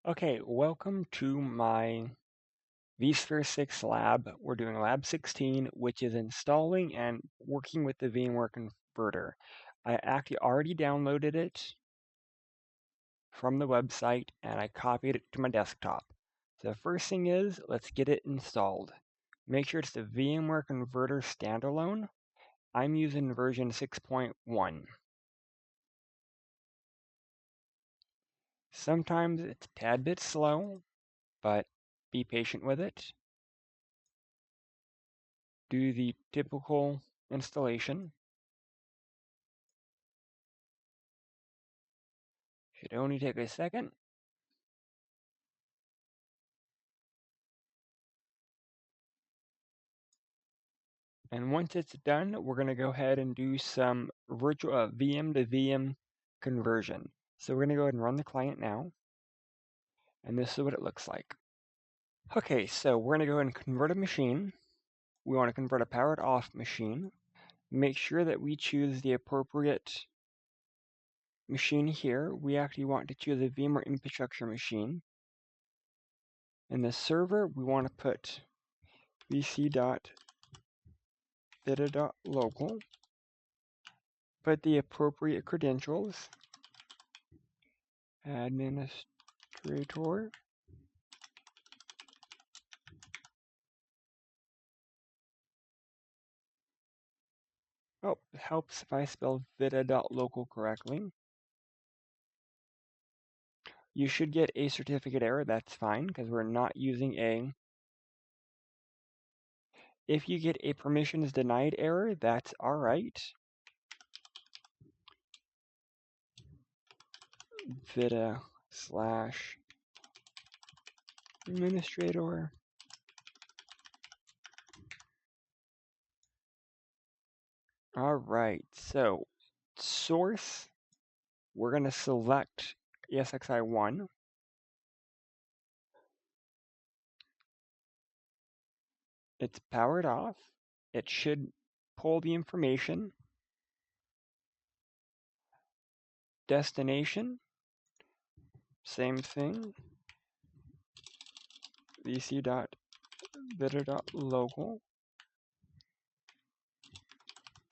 Okay, welcome to my vSphere 6 lab. We're doing lab 16, which is installing and working with the VMware Converter. I actually already downloaded it from the website and I copied it to my desktop. So the first thing is, let's get it installed. Make sure it's the VMware Converter standalone. I'm using version 6.1. Sometimes it's a tad bit slow, but be patient with it. Do the typical installation. Should only take a second. And once it's done, we're going to go ahead and do some virtual VM to VM conversion. So we're going to go ahead and run the client now. And this is what it looks like. Okay, so we're going to go ahead and convert a machine. We want to convert a powered off machine. Make sure that we choose the appropriate machine here. We actually want to choose a VMware infrastructure machine. In the server, we want to put vc.vita.local. Put the appropriate credentials. Administrator. Oh, it helps if I spell vita.local correctly. You should get a certificate error. That's fine because we're not using a. If you get a permissions denied error, that's all right. Vita/administrator. All right, so source, we're going to select ESXi1. It's powered off. It should pull the information. Destination, same thing. vc.vita.local.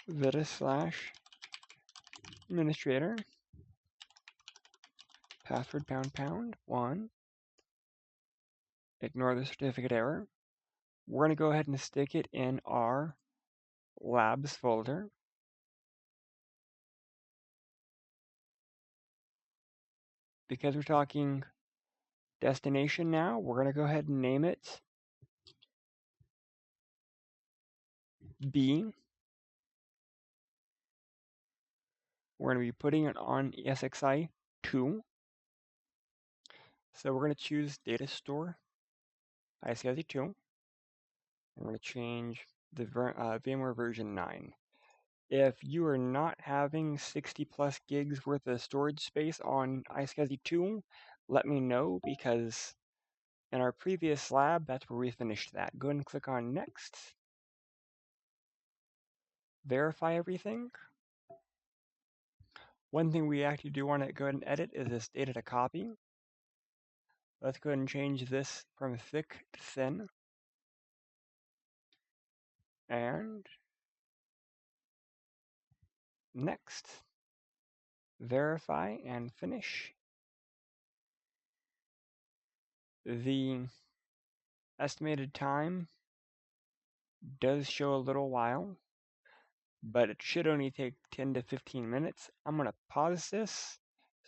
Vita/administrator. Password ##1. Ignore the certificate error. We're going to go ahead and stick it in our labs folder. Because we're talking destination now, we're going to go ahead and name it B. We're going to be putting it on ESXi 2. So we're going to choose data store ISCSI 2. We're going to change the VMware version 9. If you are not having 60 plus gigs worth of storage space on iSCSI 2, let me know because in our previous lab, that's where we finished that. Go ahead and click on Next. Verify everything. One thing we actually do want to go ahead and edit is this data to copy. Let's go ahead and change this from thick to thin. And next. Verify and finish. The estimated time does show a little while, but it should only take 10 to 15 minutes. I'm going to pause this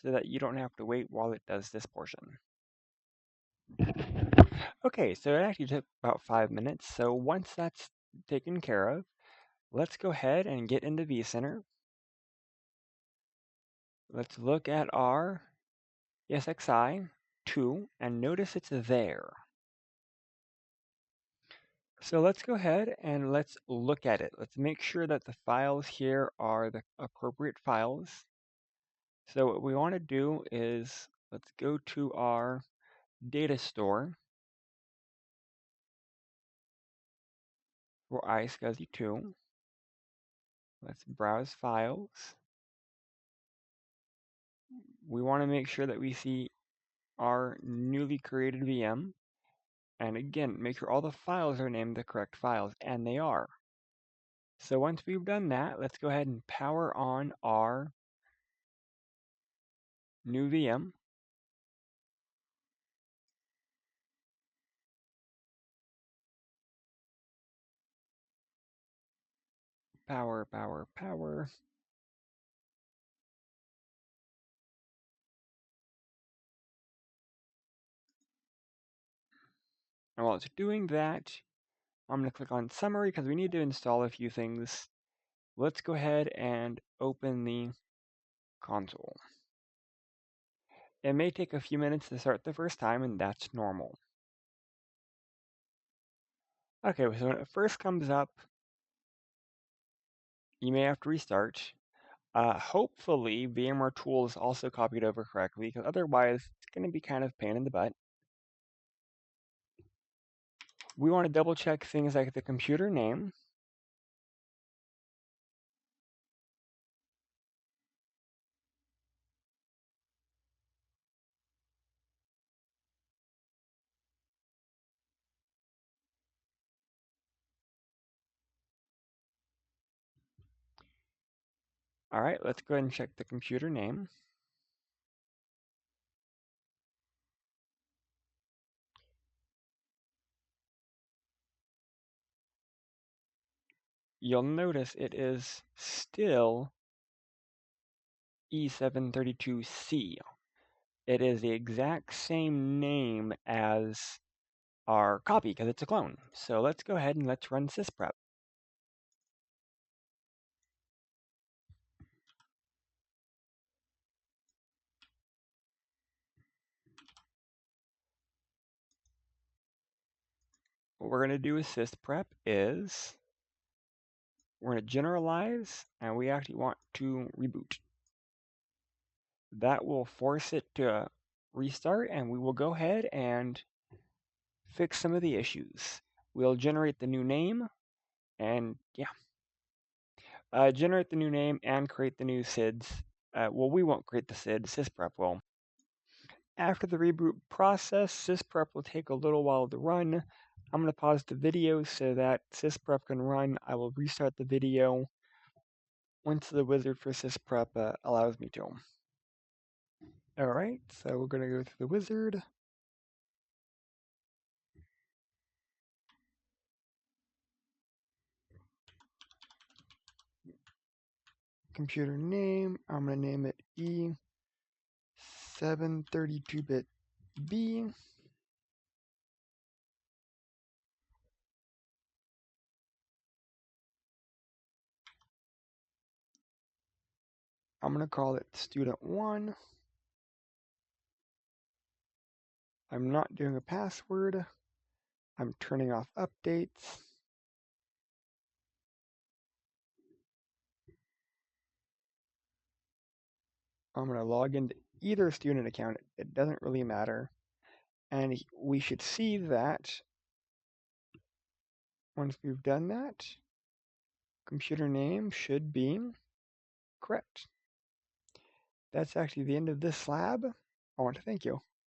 so that you don't have to wait while it does this portion. Okay, so it actually took about 5 minutes. So once that's taken care of, let's go ahead and get into vCenter. Let's look at our ESXi 2 and notice it's there. So let's go ahead and let's look at it. Let's make sure that the files here are the appropriate files. So what we want to do is let's go to our data store for iSCSI 2. Let's browse files. We want to make sure that we see our newly created VM. And again, make sure all the files are named the correct files, and they are. So once we've done that, let's go ahead and power on our new VM. Power, power, power. And while it's doing that, I'm going to click on Summary because we need to install a few things. Let's go ahead and open the console. It may take a few minutes to start the first time, and that's normal. Okay, so when it first comes up, you may have to restart. Hopefully, VMware tool is also copied over correctly, because otherwise, it's going to be kind of pain in the butt. We want to double check things like the computer name. All right, let's go ahead and check the computer name. You'll notice it is still E732C. It is the exact same name as our copy because it's a clone. So let's go ahead and let's run sysprep. What we're going to do with sysprep is we're going to generalize, and we actually want to reboot. That will force it to restart, and we will go ahead and fix some of the issues. We'll generate the new name, and generate the new name and create the new SIDs. Well, we won't create the SID, sysprep will. After the reboot process, sysprep will take a little while to run. I'm going to pause the video so that sysprep can run. I will restart the video once the wizard for sysprep allows me to. Alright, so we're going to go through the wizard. Computer name, I'm going to name it E732-bit B. I'm going to call it student 1. I'm not doing a password. I'm turning off updates. I'm going to log into either student account. It doesn't really matter. And we should see that once we've done that, computer name should be correct. That's actually the end of this lab. I want to thank you.